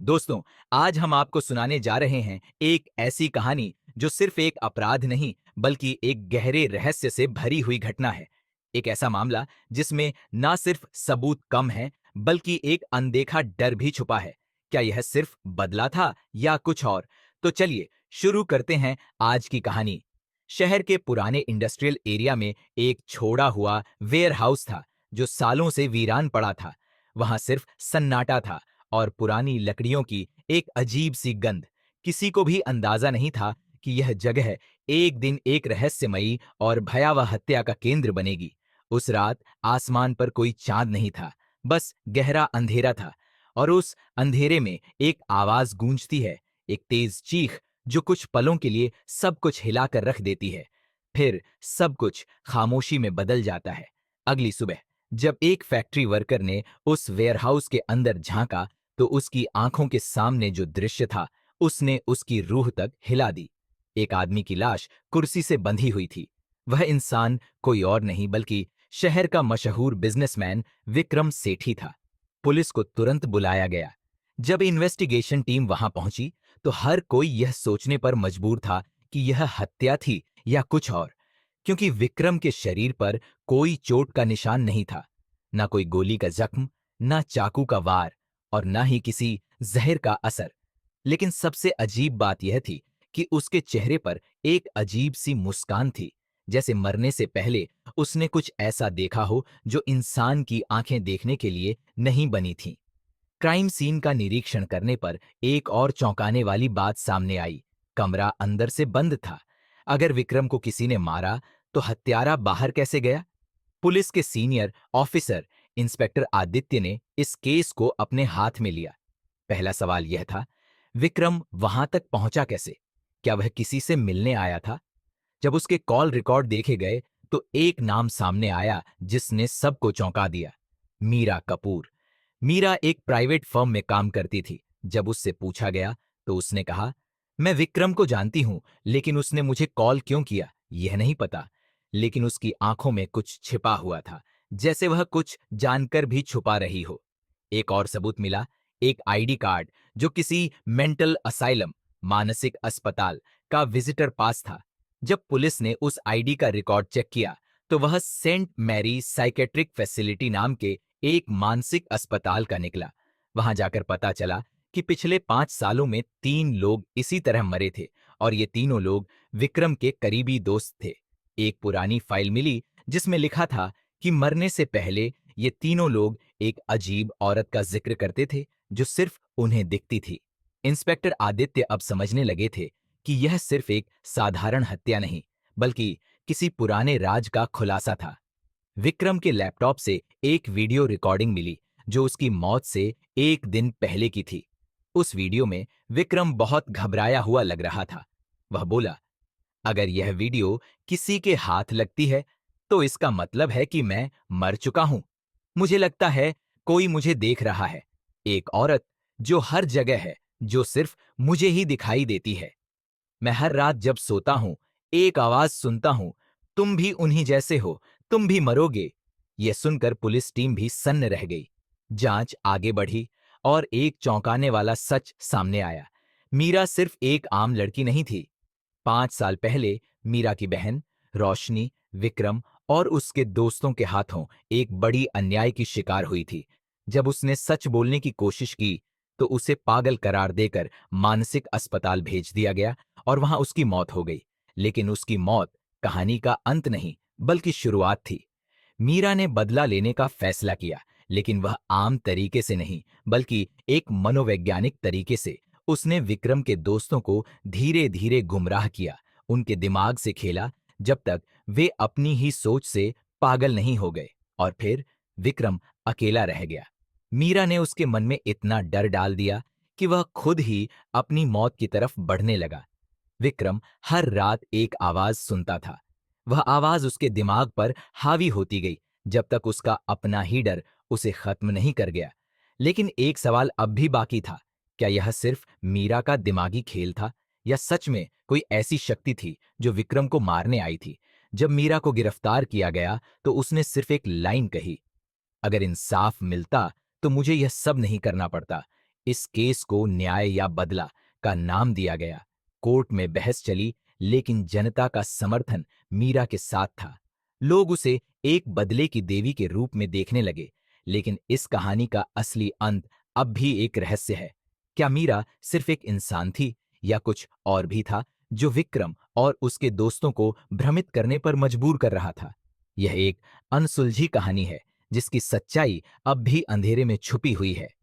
दोस्तों, आज हम आपको सुनाने जा रहे हैं एक ऐसी कहानी जो सिर्फ एक अपराध नहीं बल्कि एक गहरे रहस्य से भरी हुई घटना है। एक ऐसा मामला जिसमें ना सिर्फ सबूत कम है बल्कि एक अनदेखा डर भी छुपा है। क्या यह सिर्फ बदला था या कुछ और? तो चलिए शुरू करते हैं आज की कहानी। शहर के पुराने इंडस्ट्रियल एरिया में एक छोड़ा हुआ वेयर हाउस था जो सालों से वीरान पड़ा था। वहां सिर्फ सन्नाटा था और पुरानी लकड़ियों की एक अजीब सी गंध। किसी को भी अंदाजा नहीं था कि यह जगह एक दिन एक रहस्यमयी और भयावह हत्या का केंद्र बनेगी। उस रात आसमान पर कोई चांद नहीं था, बस गहरा अंधेरा था। और उस अंधेरे में एक आवाज गूंजती है, एक तेज चीख जो कुछ पलों के लिए सब कुछ हिलाकर रख देती है। फिर सब कुछ खामोशी में बदल जाता है। अगली सुबह जब एक फैक्ट्री वर्कर ने उस वेयरहाउस के अंदर झांका तो उसकी आंखों के सामने जो दृश्य था उसने उसकी रूह तक हिला दी। एक आदमी की लाश कुर्सी से बंधी हुई थी। वह इंसान कोई और नहीं बल्कि शहर का मशहूर बिजनेसमैन विक्रम सेठी था। पुलिस को तुरंत बुलाया गया। जब इन्वेस्टिगेशन टीम वहां पहुंची तो हर कोई यह सोचने पर मजबूर था कि यह हत्या थी या कुछ और, क्योंकि विक्रम के शरीर पर कोई चोट का निशान नहीं था, ना कोई गोली का जख्म, ना चाकू का वार और ना ही किसी जहर का असर। लेकिन सबसे अजीब बात यह थी कि उसके चेहरे पर एक अजीब सी मुस्कान थी, जैसे मरने से पहले उसने कुछ ऐसा देखा हो जो इंसान की आंखें देखने के लिए नहीं बनी थीं। क्राइम सीन का निरीक्षण करने पर एक और चौंकाने वाली बात सामने आई। कमरा अंदर से बंद था। अगर विक्रम को किसी ने मारा तो हत्यारा बाहर कैसे गया? पुलिस के सीनियर ऑफिसर इंस्पेक्टर आदित्य ने इस केस को अपने हाथ में लिया। पहला सवाल यह था, विक्रम वहां तक पहुंचा कैसे? क्या वह किसी से मिलने आया था? जब उसके कॉल रिकॉर्ड देखे गए तो एक नाम सामने आया जिसने सबको चौंका दिया, मीरा कपूर। मीरा एक प्राइवेट फर्म में काम करती थी। जब उससे पूछा गया तो उसने कहा, मैं विक्रम को जानती हूं, लेकिन उसने मुझे कॉल क्यों किया यह नहीं पता। लेकिन उसकी आंखों में कुछ छिपा हुआ था, जैसे वह कुछ जानकर भी छुपा रही हो। एक और सबूत मिला, एक आईडी कार्ड जो किसी मेंटल असाइलम, मानसिक अस्पताल का विजिटर पास था। जब पुलिस ने उस आईडी का रिकॉर्ड चेक किया तो वह सेंट मैरी साइकेट्रिक फैसिलिटी नाम के एक मानसिक अस्पताल का निकला। वहां जाकर पता चला कि पिछले 5 सालों में 3 लोग इसी तरह मरे थे और ये तीनों लोग विक्रम के करीबी दोस्त थे। एक पुरानी फाइल मिली जिसमें लिखा था कि मरने से पहले ये तीनों लोग एक अजीब औरत का जिक्र करते थे जो सिर्फ उन्हें दिखती थी। इंस्पेक्टर आदित्य अब समझने लगे थे कि यह सिर्फ एक साधारण हत्या नहीं बल्कि किसी पुराने राज का खुलासा था। विक्रम के लैपटॉप से एक वीडियो रिकॉर्डिंग मिली जो उसकी मौत से एक दिन पहले की थी। उस वीडियो में विक्रम बहुत घबराया हुआ लग रहा था। वह बोला, अगर यह वीडियो किसी के हाथ लगती है तो इसका मतलब है कि मैं मर चुका हूं। मुझे लगता है कोई मुझे देख रहा है, एक औरत जो हर जगह है, जो सिर्फ मुझे ही दिखाई देती है। मैं हर रात जब सोता हूं एक आवाज सुनता हूं, तुम भी उन्हीं जैसे हो, तुम भी मरोगे। यह सुनकर पुलिस टीम भी सन्न रह गई। जांच आगे बढ़ी और एक चौंकाने वाला सच सामने आया। मीरा सिर्फ एक आम लड़की नहीं थी। 5 साल पहले मीरा की बहन रोशनी, विक्रम और उसके दोस्तों के हाथों एक बड़ी अन्याय की शिकार हुई थी। जब उसने सच बोलने की कोशिश की तो उसे पागल करार देकर मानसिक अस्पताल भेज दिया गया और वहां उसकी मौत हो गई। लेकिन उसकी मौत कहानी का अंत नहीं बल्कि शुरुआत थी। मीरा ने बदला लेने का फैसला किया, लेकिन वह आम तरीके से नहीं बल्कि एक मनोवैज्ञानिक तरीके से। उसने विक्रम के दोस्तों को धीरे धीरे गुमराह किया, उनके दिमाग से खेला जब तक वे अपनी ही सोच से पागल नहीं हो गए। और फिर विक्रम अकेला रह गया। मीरा ने उसके मन में इतना डर डाल दिया कि वह खुद ही अपनी मौत की तरफ बढ़ने लगा। विक्रम हर रात एक आवाज सुनता था। वह आवाज उसके दिमाग पर हावी होती गई जब तक उसका अपना ही डर उसे खत्म नहीं कर गया। लेकिन एक सवाल अब भी बाकी था, क्या यह सिर्फ मीरा का दिमागी खेल था या सच में कोई ऐसी शक्ति थी जो विक्रम को मारने आई थी? जब मीरा को गिरफ्तार किया गया तो उसने सिर्फ एक लाइन कही, अगर इंसाफ मिलता तो मुझे यह सब नहीं करना पड़ता। इस केस को न्याय या बदला का नाम दिया गया। कोर्ट में बहस चली, लेकिन जनता का समर्थन मीरा के साथ था। लोग उसे एक बदले की देवी के रूप में देखने लगे। लेकिन इस कहानी का असली अंत अब भी एक रहस्य है। क्या मीरा सिर्फ एक इंसान थी, या कुछ और भी था जो विक्रम और उसके दोस्तों को भ्रमित करने पर मजबूर कर रहा था? यह एक अनसुलझी कहानी है, जिसकी सच्चाई अब भी अंधेरे में छुपी हुई है।